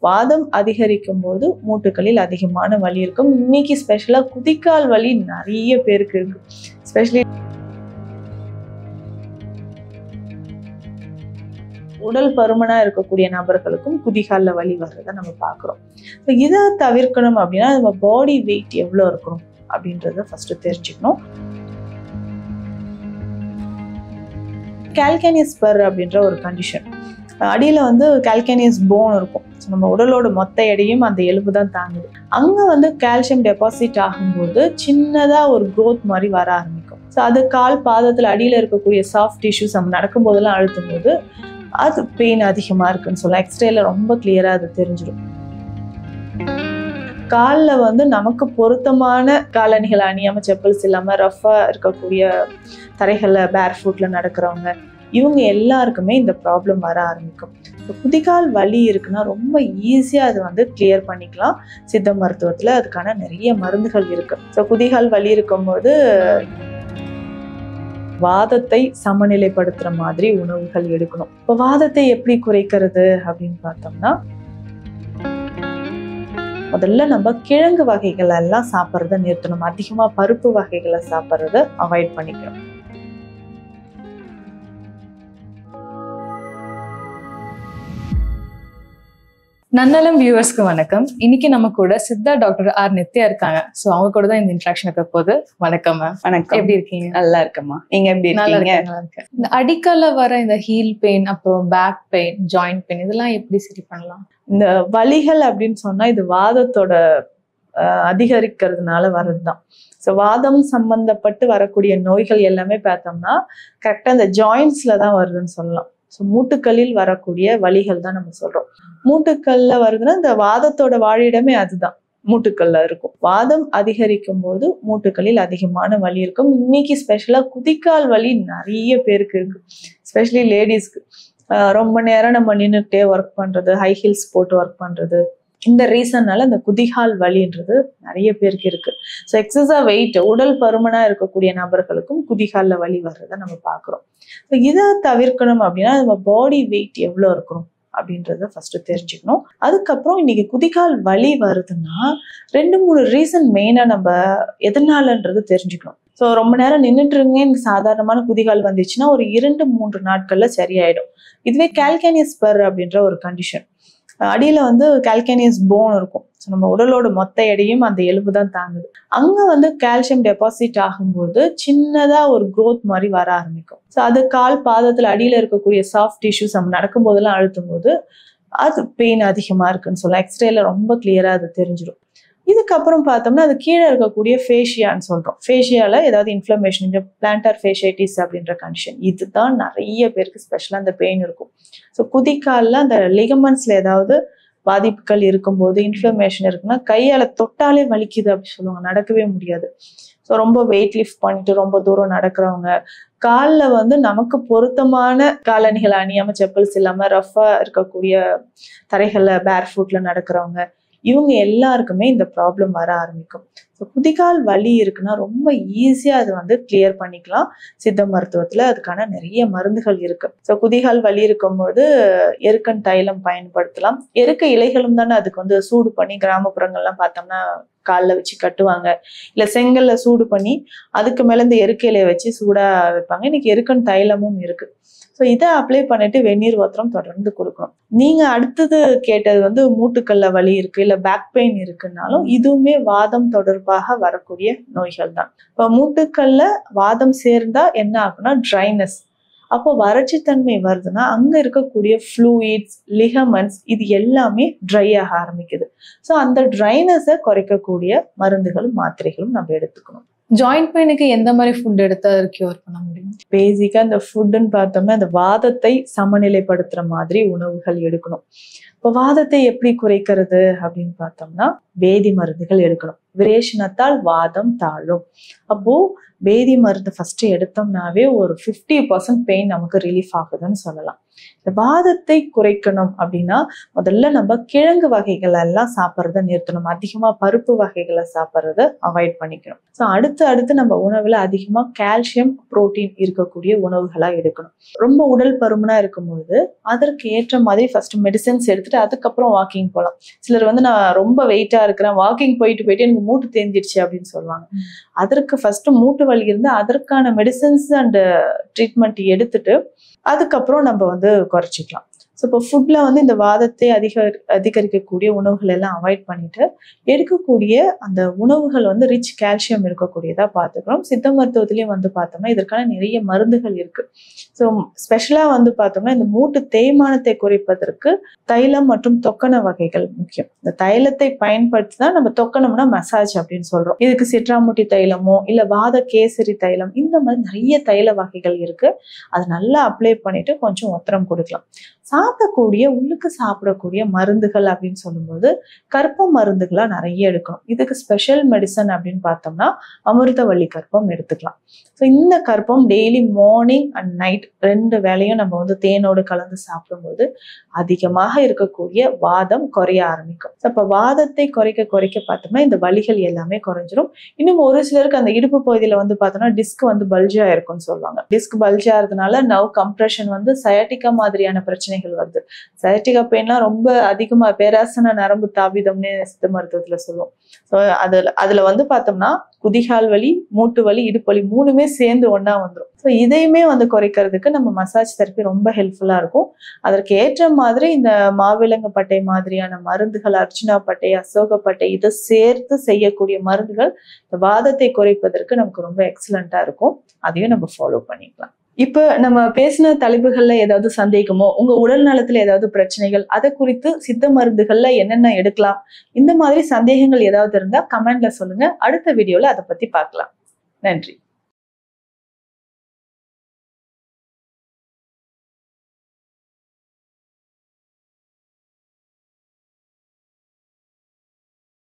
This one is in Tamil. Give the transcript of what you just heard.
வாதம் அதிகரிக்கும் போது மூட்டுகளில் அதிகமான வலி இருக்கும். இன்னைக்கு ஸ்பெஷலா குதிக்கால் வலி நிறைய பேருக்கு இருக்கு. ஸ்பெஷலி உடல் பருமனா இருக்கக்கூடிய நபர்களுக்கும் குதிகால்ல வலி வர்றதை நம்ம பார்க்குறோம். இதை தவிர்க்கணும் அப்படின்னா நம்ம பாடி வெயிட் எவ்வளோ இருக்கணும் அப்படின்றத ஃபர்ஸ்ட் தெரிஞ்சுக்கணும். கால்கேனியஸ் ஸ்பர் அப்படின்ற ஒரு கண்டிஷன், அடியில கால்கேனியஸ் போன் இருக்கும். நம்ம உடலோட மொத்த எடையும் அந்த எலும்பு தான் தாங்குது. அங்க கால்சியம் டெபாசிட் ஆகும்போது சின்னதா ஒரு growth மாதிரி வர ஆரம்பிக்கும். ஸோ அது கால் பாதத்துல அடியில இருக்கக்கூடிய சாஃப்ட் டிஷ்யூஸ் நம்ம நடக்கும் போதெல்லாம் அழுத்தும் போது அது பெயின் அதிகமா இருக்குன்னு சொல்லலாம். எக்ஸ்ரேல ரொம்ப கிளியரா அது தெரிஞ்சிடும். காலில் நமக்கு பொருத்தமான காலணிகள் அணியாம செப்பல்ஸ் இல்லாம ரஃபா இருக்கக்கூடிய தரைகள்ல பேர் ஃபுட்ல நடக்கிறவங்க இவங்க எல்லாருக்குமே இந்த ப்ராப்ளம் வர ஆரம்பிக்கும். குதிகால் வலி இருக்குன்னா ரொம்ப ஈஸியா அது கிளியர் பண்ணிக்கலாம். சித்த மருத்துவத்துல அதுக்கான நிறைய மருந்துகள் இருக்கு. ஸோ குதிகால் வலி இருக்கும்போது வாதத்தை சமநிலைப்படுத்துற மாதிரி உணவுகள் எடுக்கணும். இப்போ வாதத்தை எப்படி குறைக்கிறது அப்படின்னு பார்த்தோம்னா, முதல்ல நம்ம கிழங்கு வகைகள் எல்லாம் சாப்பிட்றத நிறுத்தணும். அதிகமா பருப்பு வகைகளை சாப்பிட்றத அவாய்ட் பண்ணிக்கணும். நன்னலம் வியூவர்ஸ்க்கு வணக்கம். இன்னைக்கு நம்ம கூட சித்தா டாக்டர் ஆர் நித்யா இருக்காங்க. சோ அவங்க கூட தான் இந்த இன்ட்ராக்ஷன் இருக்க போது. வணக்கம் மேம். வணக்கம். எப்படி இருக்கீங்க? நல்லா இருக்கம்மா. நீங்க எப்படி இருக்கீங்க? நல்லா இருக்கேன். இந்த அடிக்கால வர இந்த ஹீல் பெயின், அப்புறம் பேக் பெயின், ஜாயிண்ட் பெயின் இதெல்லாம் எப்படி சரி பண்ணலாம்? இந்த வலிகள் அப்படின்னு சொன்னா இது வாதத்தோட அதிகரிக்கிறதுனால வர்றதுதான். ஸோ வாதம் சம்பந்தப்பட்டு வரக்கூடிய நோய்கள் எல்லாமே பார்த்தோம்னா கரெக்டா இந்த ஜாயின்ஸ்ல தான் வருதுன்னு சொல்லலாம். ஸோ மூட்டுக்களில் வரக்கூடிய வலிகள் தான் நம்ம சொல்றோம். மூட்டுக்கல்ல வருதுன்னா இந்த வாதத்தோட வாழிடமே அதுதான், மூட்டுக்கல்ல இருக்கும். வாதம் அதிகரிக்கும் போது மூட்டுக்களில் அதிகமான வலி இருக்கும். இன்னைக்கு ஸ்பெஷலா குதிக்கால் வலி நிறைய பேருக்கு இருக்கு. ஸ்பெஷலி லேடிஸ்க்கு ரொம்ப நேரம் நம்ம நின்றுட்டே ஒர்க் பண்றது, ஹை ஹீல்ஸ் போட்டு ஒர்க் பண்றது, இந்த ரீசன்னால இந்த குதிகால் வலின்றது நிறைய பேருக்கு இருக்கு. ஸோ எக்ஸஸா வெயிட், உடல் பருமனா இருக்கக்கூடிய நபர்களுக்கும் குதிகால்ல வலி வர்றதை நம்ம பார்க்குறோம். ஸோ இதை தவிர்க்கணும் அப்படின்னா நம்ம பாடி வெயிட் எவ்வளோ இருக்கணும் அப்படின்றத ஃபர்ஸ்ட் தெரிஞ்சுக்கணும். அதுக்கப்புறம் இன்னைக்கு குதிகால் வலி வருதுன்னா 2-3 ரீசன் மெயினா நம்ம எதனாலன்றது தெரிஞ்சுக்கணும். ஸோ ரொம்ப நேரம் நின்றுட்டுருங்க, எனக்கு சாதாரணமான குதிகால் வந்துச்சுன்னா ஒரு 2-3 நாட்கள்ல சரியாயிடும். இதுவே கால்கேனியஸ் ஸ்பர் அப்படின்ற ஒரு கண்டிஷன், அடியில கால்கேனியஸ் போன் இருக்கும். ஸோ நம்ம உடலோட மொத்த எடையும் அந்த எலும்பு தான் தாங்குது. அங்க கால்சியம் டெபாசிட் ஆகும்போது சின்னதா ஒரு growth மாதிரி வர ஆரம்பிக்கும். ஸோ அது கால் பாதத்துல அடியில இருக்கக்கூடிய சாஃப்ட் டிஷ்யூஸ் நம்ம நடக்கும் போதெல்லாம் அழுத்தும் போது அது பெயின் அதிகமா இருக்குன்னு சொல்லலாம். எக்ஸ்ரேல ரொம்ப கிளியரா அது தெரிஞ்சிடும். இதுக்கப்புறம் பார்த்தோம்னா அது கீழே இருக்கக்கூடிய ஃபேஷியான்னு சொல்றோம். ஃபேஷியால ஏதாவது இன்ஃப்ளமேஷன், இந்த பிளான்டார் ஃபேஷியைட்டிஸ் அப்படின்ற கண்டிஷன், இதுதான் நிறைய பேருக்கு ஸ்பெஷலா அந்த பெயின் இருக்கும். ஸோ குதிக்கால்ல அந்த லிகமெண்ட்ஸ்ல ஏதாவது பாதிப்புகள் இருக்கும்போது, இன்ஃப்ளமேஷன் இருக்குன்னா கையால தொட்டாலே வலிக்குது அப்படி சொல்லுவாங்க, நடக்கவே முடியாது. ஸோ ரொம்ப வெயிட் லிஃப்ட் பண்ணிட்டு ரொம்ப தூரம் நடக்கிறவங்க, காலில் நமக்கு பொருத்தமான காலணிகள் அணியாம செப்பல்ஸ் இல்லாம ரஃபா இருக்கக்கூடிய தரைகள்ல பேர் ஃபுட்ல நடக்கிறவங்க இவங்க எல்லாருக்குமே இந்த ப்ராப்ளம் வர ஆரம்பிக்கும். ஸோ குதிகால் வலி இருக்குன்னா ரொம்ப ஈஸியா அது கிளியர் பண்ணிக்கலாம். சித்த மருத்துவத்துல அதுக்கான நிறைய மருந்துகள் இருக்கு. ஸோ குதிகால் வலி இருக்கும்போது எருக்கன் தைலம் பயன்படுத்தலாம். எருக்க இலைகளும் தானே அதுக்கு சூடு பண்ணி கிராமப்புறங்கள்லாம் பார்த்தோம்னா காலில் வச்சு கட்டுவாங்க. இல்லை செங்கல்ல சூடு பண்ணி அதுக்கு மேல இந்த எருக்க இலையை வச்சு சூடா வைப்பாங்க. இன்னைக்கு எருக்கன் தைலமும் இருக்கு. ஸோ இதை அப்ளை பண்ணிட்டு வெந்நீர் ஒத்தரம் தொடர்ந்து கொடுக்கணும். நீங்க அடுத்தது கேட்டது மூட்டுக்கல்ல வலி இருக்கு, இல்லை பேக் பெயின் இருக்குன்னாலும் இதுவுமே வாதம் தொடர்பாக வரக்கூடிய நோய்கள் தான். இப்போ மூட்டுக்கல்ல வாதம் சேர்ந்தா என்ன ஆகும்னா ட்ரைனஸ், அப்போ வறட்சி தன்மை வருதுன்னா அங்க இருக்கக்கூடிய ஃப்ளூயிட்ஸ், லிகமெண்ட்ஸ் இது எல்லாமே ட்ரை ஆக ஆரம்பிக்குது. ஸோ அந்த ட்ரைனஸை குறைக்கக்கூடிய மருந்துகளும் மாத்திரைகளும் நம்ம எடுத்துக்கணும். ஜாயிண்ட் பெயினுக்கு எந்த மாதிரி ஃபுட் எடுத்தா அதை கியூர் பண்ண முடியும்? பேசிக்கா இந்த ஃபுட்டுன்னு பார்த்தோம்னா அந்த வாதத்தை சமநிலைப்படுத்துற மாதிரி உணவுகள் எடுக்கணும். இப்போ வாதத்தை எப்படி குறைக்கிறது அப்படின்னு பார்த்தோம்னா வேதி மருந்துகள் எடுக்கணும். விரேஷனத்தால் வாதம் தாழும். அப்போ வேதி மருந்து ஃபர்ஸ்ட் எடுத்தோம்னாவே ஒரு 50% பெயின் நமக்கு ரிலீஃப் ஆகுதுன்னு சொல்லலாம். இந்த வாதத்தை குறைக்கணும் அப்படின்னா முதல்ல நம்ம கிழங்கு வகைகள் எல்லாம் சாப்பிட்றத நிறுத்தணும். அதிகமா பருப்பு வகைகளை சாப்பிட்றத அவாய்ட் பண்ணிக்கணும். ஸோ அடுத்து நம்ம உணவுல அதிகமா கால்சியம், புரோட்டீன் இருக்கக்கூடிய உணவுகளா எடுக்கணும். ரொம்ப உடல் பருமனா இருக்கும்போது அதற்கு ஏற்ற மாதிரி ஃபர்ஸ்ட் மெடிசன்ஸ் எடுத்துட்டு அதுக்கப்புறம் வாக்கிங் போகலாம். சிலர் நான் ரொம்ப வெயிட்டா இருக்கிறேன், வாக்கிங் போயிட்டு எனக்கு மூட்டு தேஞ்சிடுச்சு அப்படின்னு சொல்லுவாங்க. அதற்கு ஃபர்ஸ்ட் மூட்டு வலி இருந்து அதற்கான மெடிசன்ஸ் அண்ட் ட்ரீட்மெண்ட் எடுத்துட்டு அதுக்கப்புறம் நம்ம குறைச்சிக்கலாம். ஸோ இப்போ ஃபுட்ல இந்த வாதத்தை அதிகரிக்கக்கூடிய உணவுகள் எல்லாம் அவாய்ட் பண்ணிட்டு எடுக்கக்கூடிய அந்த உணவுகள் ரிச் கால்சியம் இருக்கக்கூடியதா பார்த்துக்கிறோம். சித்த மருத்துவத்திலையும் பார்த்தோம்னா இதற்கான நிறைய மருந்துகள் இருக்கு. ஸோ ஸ்பெஷலா பார்த்தோம்னா இந்த மூட்டு தேய்மானத்தை குறைப்பதற்கு தைலம் மற்றும் தொக்கன வகைகள் முக்கியம். இந்த தைலத்தை பயன்படுத்தி தான் நம்ம தொக்கனம்னா மசாஜ் அப்படின்னு சொல்றோம். இதுக்கு சிட்ராமுட்டி தைலமோ இல்ல வாத கேசரி தைலம், இந்த மாதிரி நிறைய தைல வகைகள் இருக்கு. அதை நல்லா அப்ளை பண்ணிட்டு கொஞ்சம் ஒத்தரம் கொடுக்கலாம். சாப்பிடக்கூடிய உள்ளுக்கு சாப்பிடக்கூடிய மருந்துகள் அப்படின்னு சொல்லும்போது கற்ப மருந்துகளா நிறைய எடுக்கணும். இதுக்கு ஸ்பெஷல் மெடிசன் அப்படின்னு பார்த்தோம்னா அமிர்தவள்ளி கற்பம் எடுத்துக்கலாம். ஸோ இந்த கற்பம் டெய்லி மார்னிங் அண்ட் நைட் 2 வேளையும் நம்ம தேனோடு கலந்து சாப்பிடும்போது அதிகமாக இருக்கக்கூடிய வாதம் குறைய ஆரம்பிக்கும். அப்ப வாதத்தை குறைக்க பார்த்தோம்னா இந்த வலிகள் எல்லாமே குறைஞ்சிரும். இன்னும் ஒரு சிலருக்கு அந்த இடுப்பு பகுதியில பார்த்தோம்னா டிஸ்க் பல்ஜா இருக்கும்னு சொல்லுவாங்க. டிஸ்க் பல்ஜா இருந்தனால நர்வ் கம்ப்ரெஷன் சயாட்டிகா மாதிரியான பிரச்சனைகள் வருது. சயாட்டிகா பெயின்லாம் ரொம்ப அதிகமா பேராசன நரம்பு தாபிதம்னு சித்த மருத்துவத்துல சொல்லுவோம். ஸோ அதுல பார்த்தோம்னா குதிகால் வலி, மூட்டு வலி, இடுப்பு வலி 3மே சேர்ந்து ஒன்னா வந்துடும். ஸோ இதையுமே குறைக்கிறதுக்கு நம்ம மசாஜ் தெரப்பி ரொம்ப ஹெல்ப்ஃபுல்லா இருக்கும். அதற்கு ஏற்ற மாதிரி இந்த மாவிலங்கு பட்டை மாதிரியான மருந்துகள், அர்ச்சுனா பட்டை, அசோக பட்டை இதை சேர்த்து செய்யக்கூடிய மருந்துகள் இந்த வாதத்தை குறைப்பதற்கு நமக்கு ரொம்ப எக்ஸலண்டா இருக்கும். அதையும் நம்ம ஃபாலோ பண்ணிக்கலாம். இப்ப நம்ம பேசின தலைப்புகள்ல ஏதாவது சந்தேகமோ, உங்க உடல் நலத்துல ஏதாவது பிரச்சனைகள், அதை குறித்து சித்த மருந்துகள்ல என்னென்ன எடுக்கலாம், இந்த மாதிரி சந்தேகங்கள் ஏதாவது இருந்தா கமெண்ட்ல சொல்லுங்க. அடுத்த வீடியோல அதை பத்தி பார்க்கலாம். நன்றி.